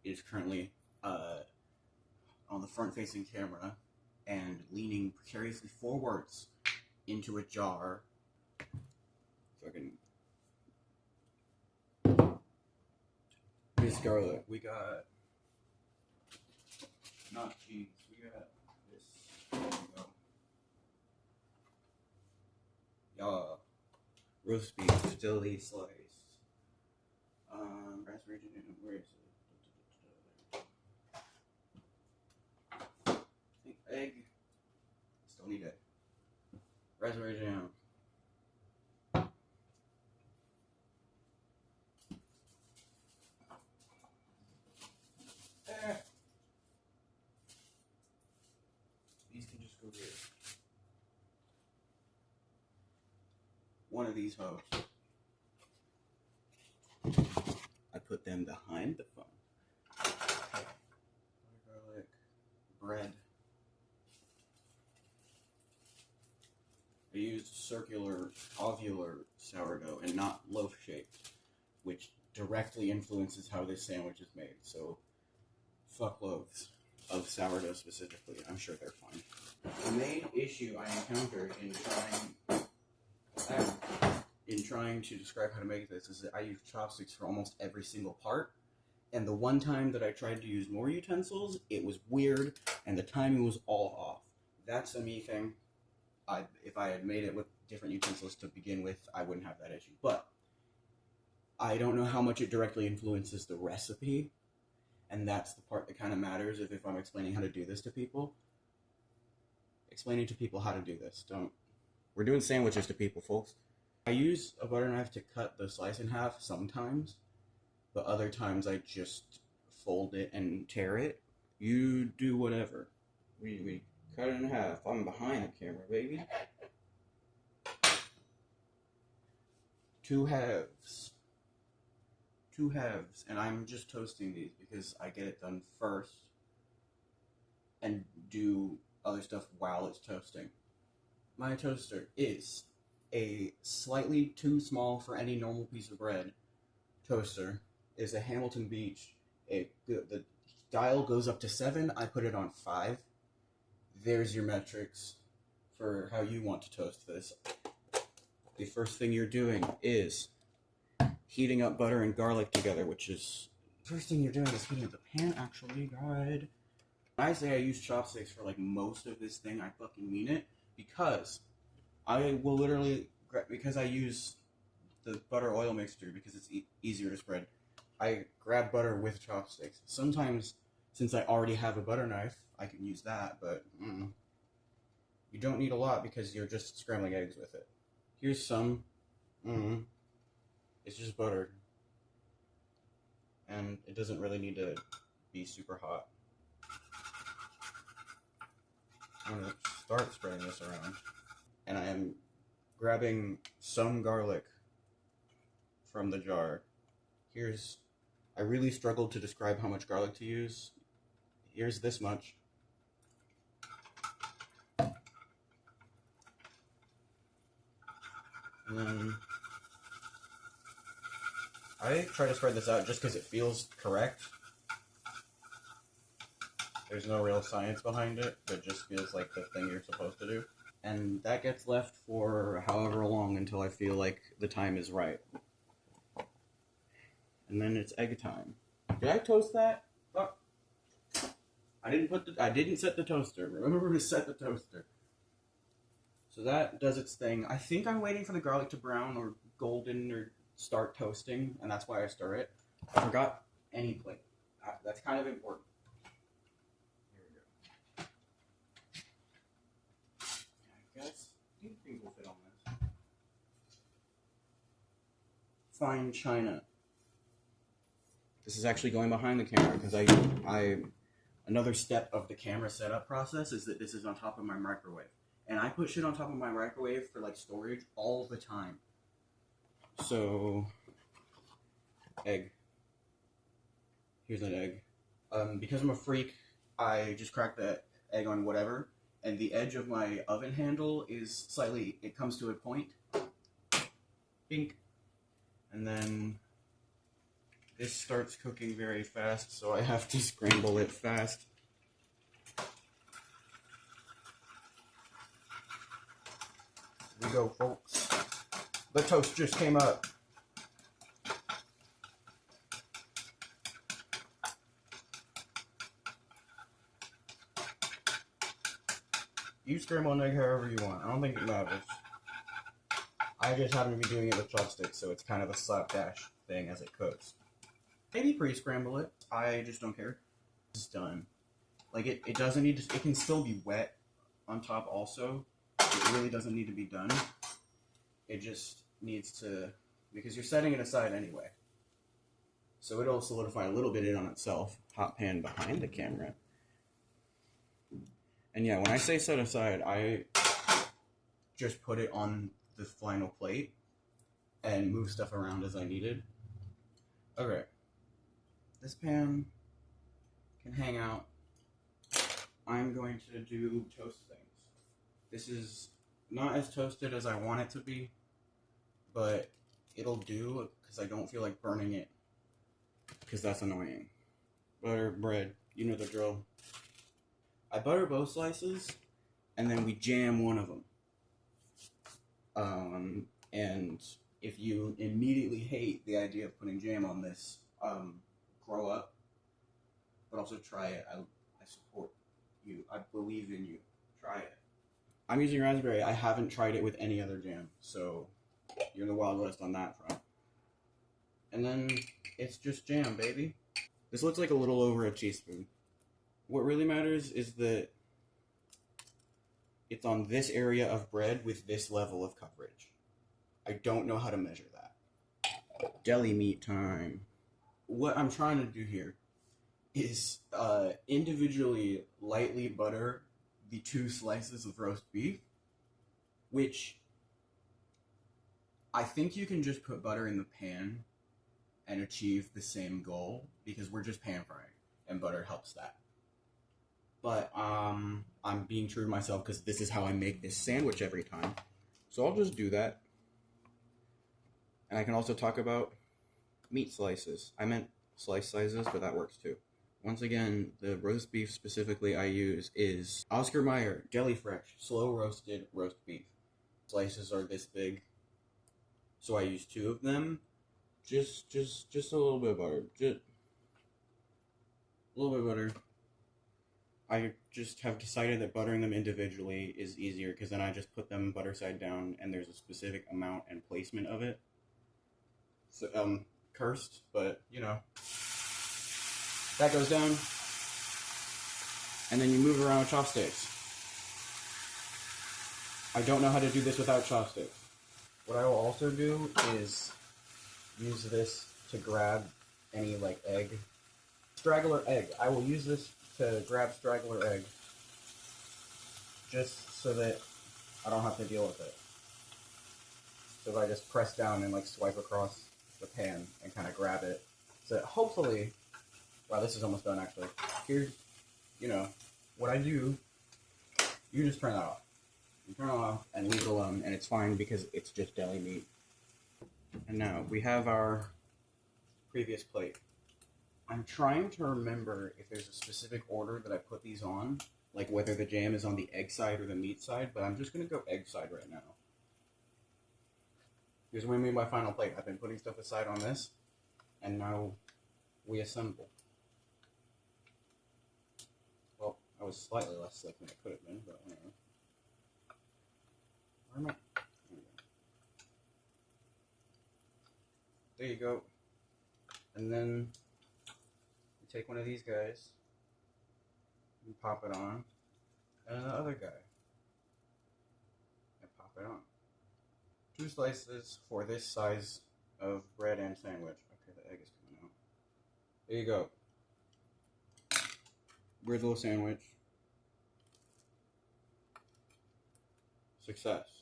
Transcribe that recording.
is currently on the front-facing camera and leaning precariously forwards into a jar. Fucking this garlic. We got not cheese. We got this. There we go. Y'all, roast beef, Philly sliced. Raspberry jam. Where is it? I think egg. Still need it. Raspberry jam. These can just go here. One of these hoes. I put them behind the phone. Okay. Garlic, bread. I used circular, ovular sourdough and not loaf shaped, which directly influences how this sandwich is made. So, fuck loaves of sourdough specifically. I'm sure they're fine. The main issue I encountered in trying to describe how to make this is that I use chopsticks for almost every single part. And the one time that I tried to use more utensils, it was weird and the timing was all off. That's a me thing. If I had made it with different utensils to begin with, I wouldn't have that issue. But I don't know how much it directly influences the recipe. And that's the part that kind of matters if I'm explaining how to do this to people. Explaining to people how to do this. We're doing sandwiches to people, folks. I use a butter knife to cut the slice in half sometimes, but other times I just fold it and tear it. You do whatever. We cut it in half. I'm behind the camera, baby. 2 halves. 2 halves, and I'm just toasting these because I get it done first and do other stuff while it's toasting. My toaster is a slightly too small for any normal piece of bread toaster. Is a Hamilton Beach. The dial goes up to 7. I put it on 5. There's your metrics for how you want to toast this. The first thing you're doing is heating up butter and garlic together, first thing you're doing is heating up the pan, actually, God. When I say I use chopsticks for, like, most of this thing, I fucking mean it, because I will literally, because I use the butter oil mixture, because it's easier to spread, I grab butter with chopsticks. Sometimes, since I already have a butter knife, I can use that, but you don't need a lot because you're just scrambling eggs with it. Here's some. It's just butter. And it doesn't really need to be super hot. I'm going to start spreading this around. And I am grabbing some garlic from the jar. I really struggled to describe how much garlic to use. Here's this much. And then I try to spread this out just because it feels correct. There's no real science behind it, it just feels like the thing you're supposed to do. And that gets left for however long until I feel like the time is right. And then it's egg time. Did I toast that? Oh. I didn't set the toaster. Remember to set the toaster. So that does its thing. I think I'm waiting for the garlic to brown or golden or start toasting, and that's why I stir it. I forgot any plate. That's kind of important. Here we go. I guess these things will fit on this. Fine china. This is actually going behind the camera because another step of the camera setup process is that this is on top of my microwave. And I put shit on top of my microwave for like storage all the time. So, egg. Here's an egg. Because I'm a freak, I just crack the egg on whatever. And the edge of my oven handle is it comes to a point. Bink. And then this starts cooking very fast, so I have to scramble it fast. Here we go, folks. The toast just came up. You scramble an egg however you want. I don't think it matters. I just happen to be doing it with chopsticks, so it's kind of a slapdash thing as it cooks. Maybe pre-scramble it. I just don't care. It's done. Like, it doesn't need to... It can still be wet on top also. It really doesn't need to be done. It just needs to... Because you're setting it aside anyway. So it'll solidify a little bit in on itself. Hot pan behind the camera. And yeah, when I say set aside, I just put it on the final plate and move stuff around as I needed. Okay. This pan can hang out. I'm going to do toast things. This is not as toasted as I want it to be, but it'll do because I don't feel like burning it because that's annoying. Butter, bread, you know the drill. I butter both slices, and then we jam one of them. And if you immediately hate the idea of putting jam on this, grow up. But also try it. I support you. I believe in you. Try it. I'm using raspberry. I haven't tried it with any other jam, so you're in the Wild West on that front. And then it's just jam, baby. This looks like a little over a teaspoon. What really matters is that it's on this area of bread with this level of coverage. I don't know how to measure that. Deli meat time. What I'm trying to do here is individually lightly butter the 2 slices of roast beef, which I think you can just put butter in the pan and achieve the same goal because we're just pan frying and butter helps that. But I'm being true to myself because this is how I make this sandwich every time. So I'll just do that. And I can also talk about meat slices. I meant slice sizes, but that works too. Once again, the roast beef specifically I use is Oscar Mayer Deli Fresh slow roasted roast beef. Slices are this big, so I use 2 of them. Just a little bit of butter. Just a little bit of butter. I just have decided that buttering them individually is easier because then I just put them butter side down and there's a specific amount and placement of it. So, cursed, but you know. That goes down. And then you move around with chopsticks. I don't know how to do this without chopsticks. What I will also do is use this to grab any like egg. Straggler egg. I will use this to grab straggler egg just so that I don't have to deal with it. So if I just press down and like swipe across the pan and kind of grab it, so that hopefully, wow, this is almost done actually. Here's, you know, what I do, you just turn that off. You turn it off and leave it alone and it's fine because it's just deli meat. And now we have our previous plate. I'm trying to remember if there's a specific order that I put these on, like whether the jam is on the egg side or the meat side, but I'm just going to go egg side right now. Here's what I mean by final plate. I've been putting stuff aside on this, and now we assemble. Well, I was slightly less slick than I could have been, but whatever. Where am I? There you go. And then take one of these guys and pop it on, and the other guy and pop it on. 2 slices for this size of bread and sandwich. Okay, the egg is coming out. There you go. Grizzle sandwich. Success.